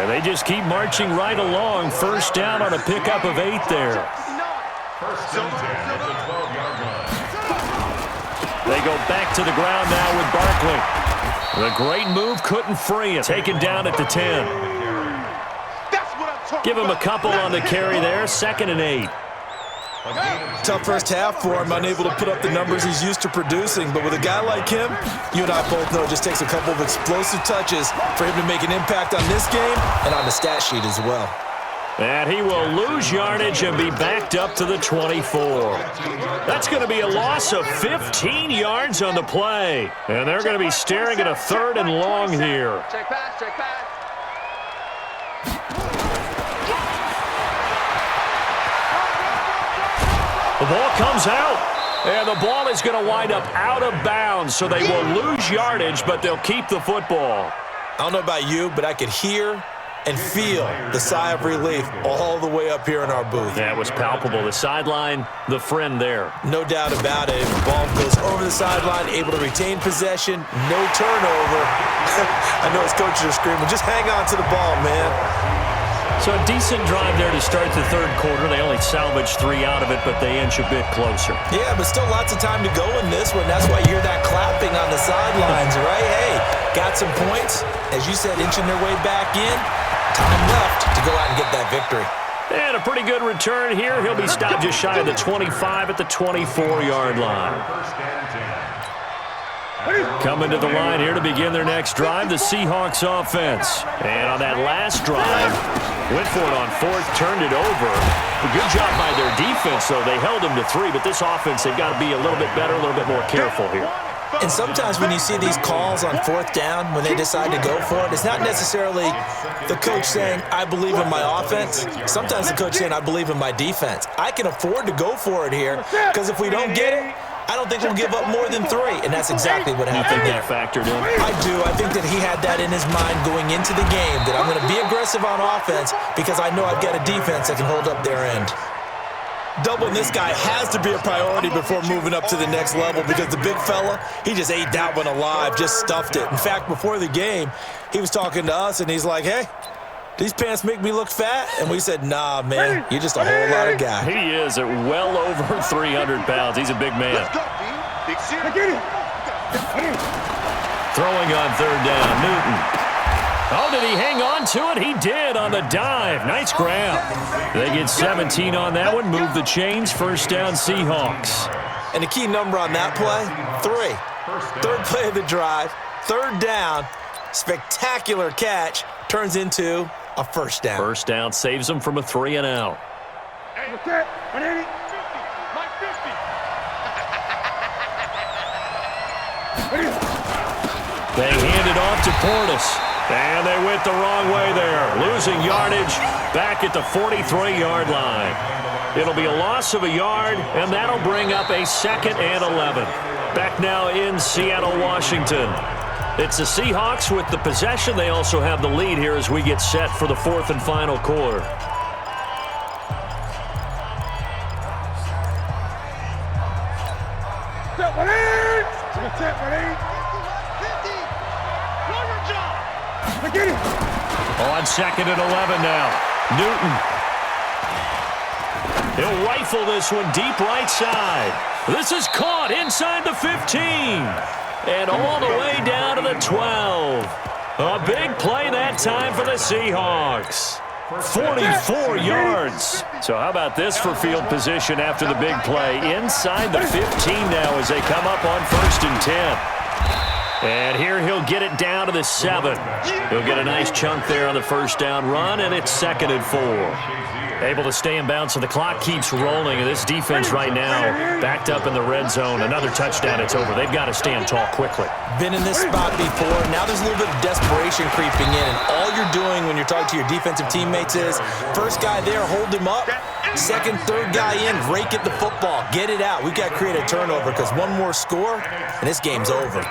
And they just keep marching right along. First down on a pickup of 8 there. First and 10 at the 12-yard line. They go back to the ground now with Barkley. The great move couldn't free it. Taken down at the 10. Give him a couple on the carry there. 2nd and 8. Tough first half for him, unable to put up the numbers he's used to producing. But with a guy like him, you and I both know it just takes a couple of explosive touches for him to make an impact on this game and on the stat sheet as well. And he will lose yardage and be backed up to the 24. That's going to be a loss of 15 yards on the play. And they're going to be staring at a 3rd and long here. Check pass, check pass. The ball comes out, and the ball is going to wind up out of bounds, so they will lose yardage, but they'll keep the football. I don't know about you, but I could hear and feel the sigh of relief all the way up here in our booth. That was palpable. The sideline, the friend there. No doubt about it. The ball goes over the sideline, able to retain possession, no turnover. I know his coaches are screaming, just hang on to the ball, man. So a decent drive there to start the 3rd quarter. They only salvaged 3 out of it, but they inch a bit closer. Yeah, but still lots of time to go in this one. That's why you hear that clapping on the sidelines, right? Hey, got some points. As you said, inching their way back in. Time left to go out and get that victory. And a pretty good return here. He'll be stopped just shy of the 25 at the 24-yard line. Coming to the line here to begin their next drive, the Seahawks offense. And on that last drive, went for it on 4th, turned it over. A good job by their defense, though. They held them to 3, but this offense, they've got to be a little bit better, a little bit more careful here. And sometimes when you see these calls on 4th down, when they decide to go for it, it's not necessarily the coach saying, I believe in my offense. Sometimes the coach saying, I believe in my defense. I can afford to go for it here, because if we don't get it, I don't think we'll give up more than 3, and that's exactly what happened there. You think that factored in? I do. I think that he had that in his mind going into the game, that I'm going to be aggressive on offense because I know I've got a defense that can hold up their end. Doubling this guy has to be a priority before moving up to the next level because the big fella, he just ate that one alive, just stuffed it. In fact, before the game, he was talking to us, and he's like, hey, these pants make me look fat? And we said, nah, man, you're just a whole lot of guy. He is at well over 300 pounds. He's a big man. Throwing on 3rd down, Newton. Oh, did he hang on to it? He did on the dive. Nice grab. They get 17 on that one. Move the chains. First down, Seahawks. And the key number on that play, 3. 3rd play of the drive, 3rd down, spectacular catch, turns into a first down. First down saves them from a 3 and out. They hand it off to Portis. And they went the wrong way there. Losing yardage back at the 43-yard line. It'll be a loss of a yard, and that'll bring up a 2nd and 11. Back now in Seattle, Washington. It's the Seahawks with the possession. They also have the lead here as we get set for the 4th and final quarter. On 2nd and 11 now. Newton. He'll rifle this one deep right side. This is caught inside the 15. And all the way down to the 12. A big play that time for the Seahawks. 44 yards. So how about this for field position after the big play? Inside the 15 now as they come up on 1st and 10. And here he'll get it down to the 7. He'll get a nice chunk there on the first down run, and it's 2nd and 4. Able to stay in bounds, so the clock keeps rolling. And this defense right now backed up in the red zone. Another touchdown, it's over. They've got to stand tall quickly. Been in this spot before. Now there's a little bit of desperation creeping in. And all you're doing when you're talking to your defensive teammates is, first guy there, hold him up. Second, third guy in, rake at the football. Get it out. We've got to create a turnover because one more score, and this game's over.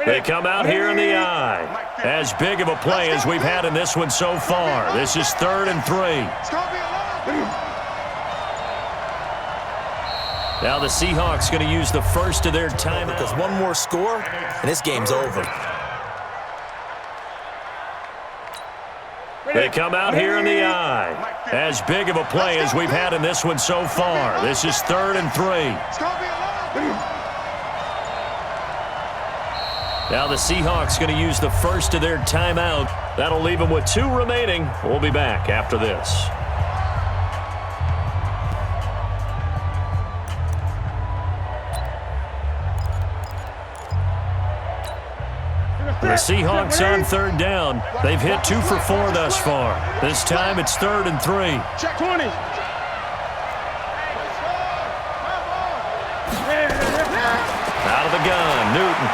They come out here in the eye. As big of a play as we've had in this one so far. This is 3rd and 3. Now the Seahawks going to use the first of their time because one more score, and this game's over. They come out here in the I. As big of a play as we've had in this one so far. This is 3rd and 3. Now the Seahawks going to use the first of their timeout. That'll leave them with 2 remaining. We'll be back after this. The Seahawks on 3rd down. They've hit 2 for 4 thus far. This time it's 3rd and 3. Check 20. Out of the gun, Newton.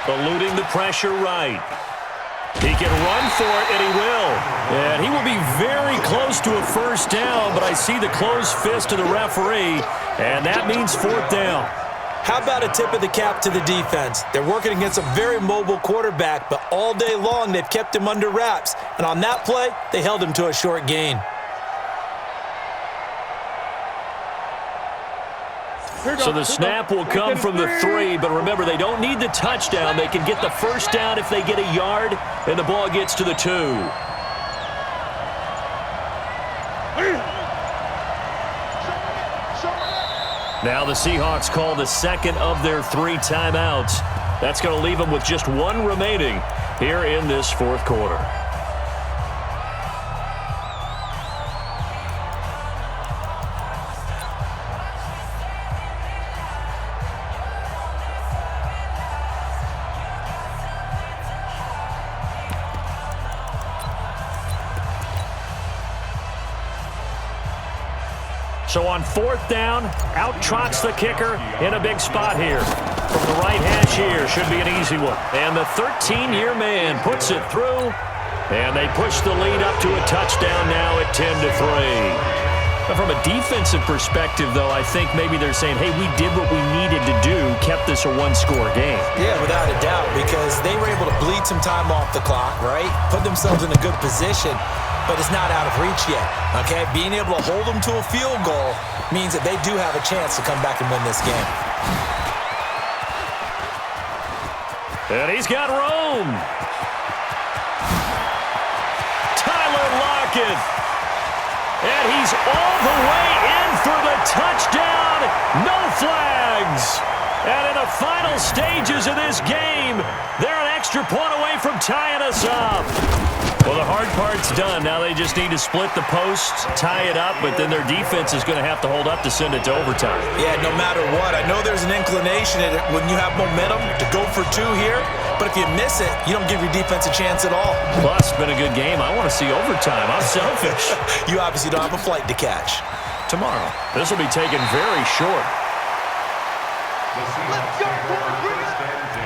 Eluding the pressure right. He can run for it, and he will. And he will be very close to a first down, but I see the closed fist of the referee, and that means 4th down. How about a tip of the cap to the defense? They're working against a very mobile quarterback, but all day long they've kept him under wraps. And on that play, they held him to a short gain. So the snap will come from the 3, but remember, they don't need the touchdown. They can get the first down if they get a yard, and the ball gets to the 2. Now the Seahawks call the second of their 3 timeouts. That's going to leave them with just 1 remaining here in this 4th quarter. So on 4th down, out trots the kicker in a big spot here. From the right hash here, should be an easy one. And the 13-year man puts it through, and they push the lead up to a touchdown now at 10-3. But from a defensive perspective, though, I think maybe they're saying, hey, we did what we needed to do, kept this a 1-score game. Yeah, without a doubt, because they were able to bleed some time off the clock, right? Put themselves in a good position. But it's not out of reach yet, okay? Being able to hold them to a field goal means that they do have a chance to come back and win this game. And he's got room. Tyler Lockett. And he's all the way in for the touchdown. No flags. And in the final stages of this game, they're an extra point away from tying us up. Well, the hard part's done. Now they just need to split the posts, tie it up, but then their defense is going to have to hold up to send it to overtime. Yeah, no matter what. I know there's an inclination when you have momentum to go for 2 here, but if you miss it, you don't give your defense a chance at all. Plus, it's been a good game. I want to see overtime. I'm selfish. You obviously don't have a flight to catch. Tomorrow. This will be taken very short. The Seahawks take over 1st and 10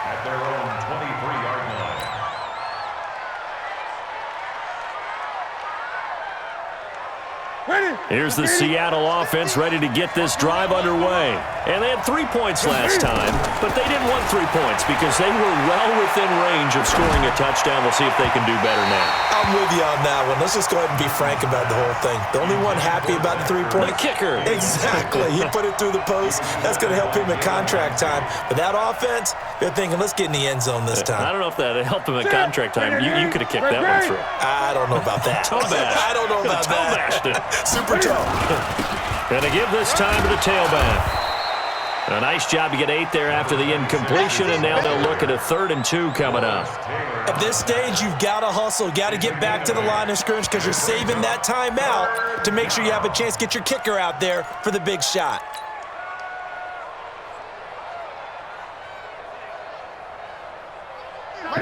at their own 23-yard line. Here's the Seattle offense ready to get this drive underway. And they had 3 points last time, but they didn't want 3 points because they were well within range of scoring a touchdown. We'll see if they can do better now. I'm with you on that one. Let's just go ahead and be frank about the whole thing. The only one happy about the 3-point? The kicker. Exactly. He put it through the post. That's going to help him at contract time. But that offense, they're thinking, let's get in the end zone this time. I don't know if that helped him at contract time. You could have kicked that one through. I don't know about that. Toe bash. I don't know about that. Toe bashed it. Super toe. And to give this time to the tailback. A nice job to get 8 there after the incompletion, and now they'll look at a 3rd and 2 coming up. At this stage, you've got to hustle. You've got to get back to the line of scrimmage because you're saving that timeout to make sure you have a chance to get your kicker out there for the big shot.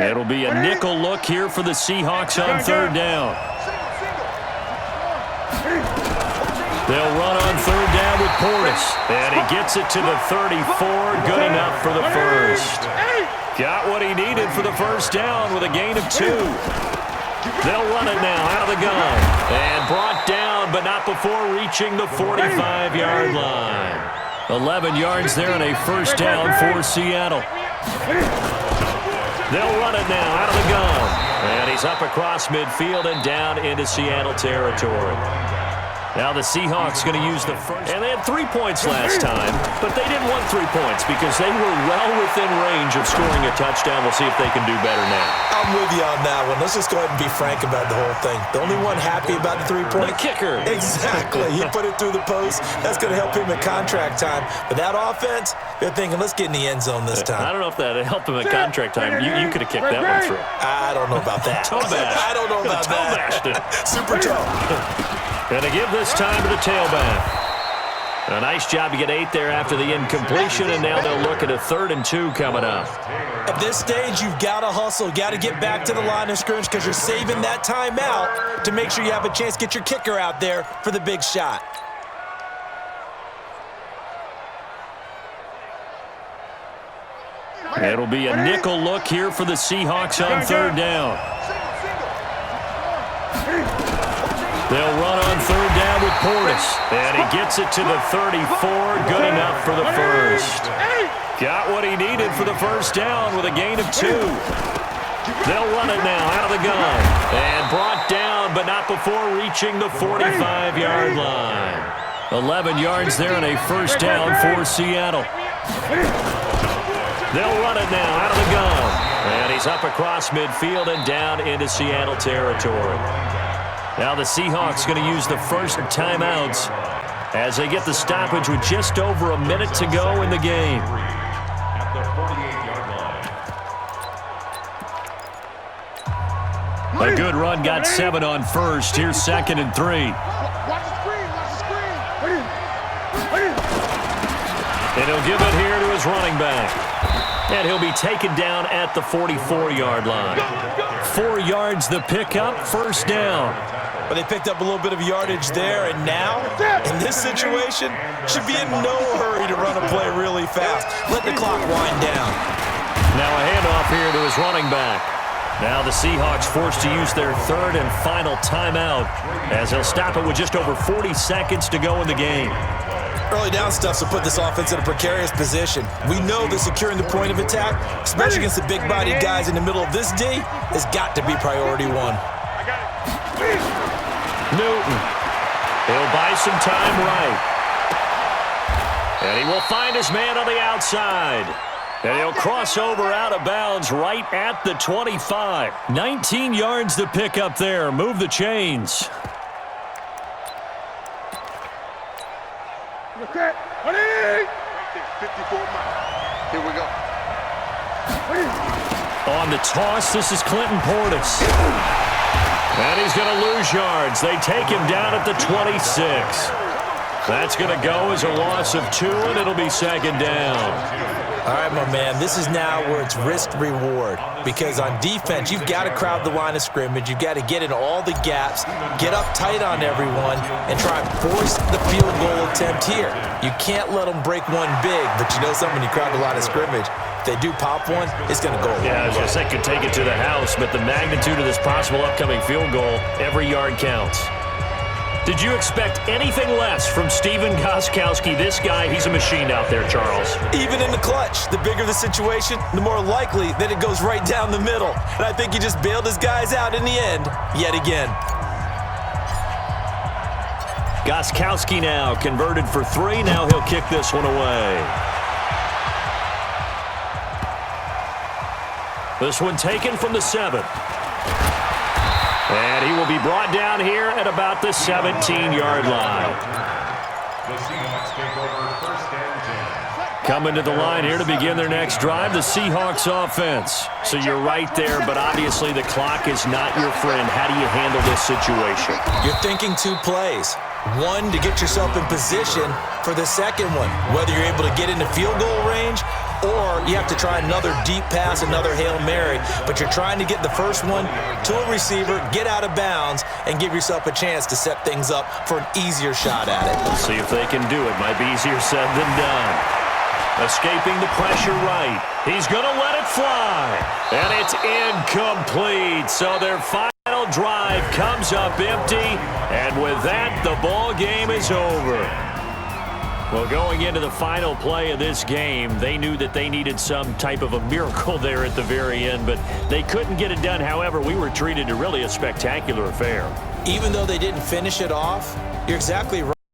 It'll be a nickel look here for the Seahawks on 3rd down. They'll run on 3rd down with Portis. And he gets it to the 34. Good enough for the first. Got what he needed for the first down with a gain of 2. They'll run it now out of the gun. And brought down, but not before reaching the 45-yard line. 11 yards there and a first down for Seattle. They'll run it now out of the gun. And he's up across midfield and down into Seattle territory. Now the Seahawks going to use the first. And they had 3 points last time, but they didn't want 3 points because they were well within range of scoring a touchdown. We'll see if they can do better now. I'm with you on that one. Let's just go ahead and be frank about the whole thing. The only one happy about the 3-point. The kicker. Exactly. He put it through the post. That's going to help him at contract time. But that offense, they're thinking, let's get in the end zone this time. I don't know if that helped him at contract time. You could have kicked that one through. I don't know about that. Toe bash. I don't know about that. Bashed it. Super toe. Going to give this time to the tailback. A nice job to get 8 there after the incompletion, and now they'll look at a 3rd and 2 coming up. At this stage, you've got to hustle, got to get back to the line of scrimmage because you're saving that timeout to make sure you have a chance to get your kicker out there for the big shot. It'll be a nickel look here for the Seahawks on 3rd down. They'll run on 3rd down with Portis. And he gets it to the 34. Good enough for the first. Got what he needed for the first down with a gain of 2. They'll run it now out of the gun. And brought down, but not before reaching the 45-yard line. 11 yards there and a first down for Seattle. They'll run it now out of the gun. And he's up across midfield and down into Seattle territory. Now the Seahawks going to use the first timeouts as they get the stoppage with just over a minute to go in the game. At the 48-yard line. A good run got 7 on first. Here's 2nd and 3. Watch the screen. And he'll give it here to his running back. And he'll be taken down at the 44-yard line. 4 yards the pickup, first down. But they picked up a little bit of yardage there, and now, in this situation, should be in no hurry to run a play really fast. Let the clock wind down. Now a handoff here to his running back. Now the Seahawks forced to use their 3rd and final timeout as they'll stop it with just over 40 seconds to go in the game. Early down stuff to put this offense in a precarious position. We know that securing the point of attack, especially against the big-bodied guys in the middle of this D, has got to be priority 1. Newton. He'll buy some time right. And he will find his man on the outside. And he'll cross over out of bounds right at the 25. 19 yards to pick up there. Move the chains. Okay. 54 miles. Here we go. On the toss, this is Clinton Portis. And he's going to lose yards. They take him down at the 26. That's going to go as a loss of 2, and it'll be 2nd down. All right, my man, this is now where it's risk-reward. Because on defense, you've got to crowd the line of scrimmage. You've got to get in all the gaps, get up tight on everyone, and try and force the field goal attempt here. You can't let them break one big, but you know something, when you crowd the line of scrimmage, if they do pop one, it's going to go. Yeah, I was going to say could take it to the house, but the magnitude of this possible upcoming field goal, every yard counts. Did you expect anything less from Stephen Gostkowski? This guy, he's a machine out there, Charles. Even in the clutch, the bigger the situation, the more likely that it goes right down the middle. And I think he just bailed his guys out in the end, yet again. Gostkowski now converted for 3. Now he'll kick this one away. This one taken from the 7. And he will be brought down here at about the 17-yard line. The Seahawks take over 1st and 10. Coming to the line here to begin their next drive, the Seahawks offense. So you're right there, but obviously the clock is not your friend. How do you handle this situation? You're thinking 2 plays. 1 to get yourself in position for the second one, whether you're able to get into field goal range or you have to try another deep pass, another Hail Mary, but you're trying to get the first one to a receiver, get out of bounds, and give yourself a chance to set things up for an easier shot at it. We'll see if they can do it. Might be easier said than done. Escaping the pressure right. He's going to let it fly. And it's incomplete. So their final drive comes up empty. And with that, the ball game is over. Well, going into the final play of this game, they knew that they needed some type of a miracle there at the very end, but they couldn't get it done. However, we were treated to really a spectacular affair. Even though they didn't finish it off, You're exactly right.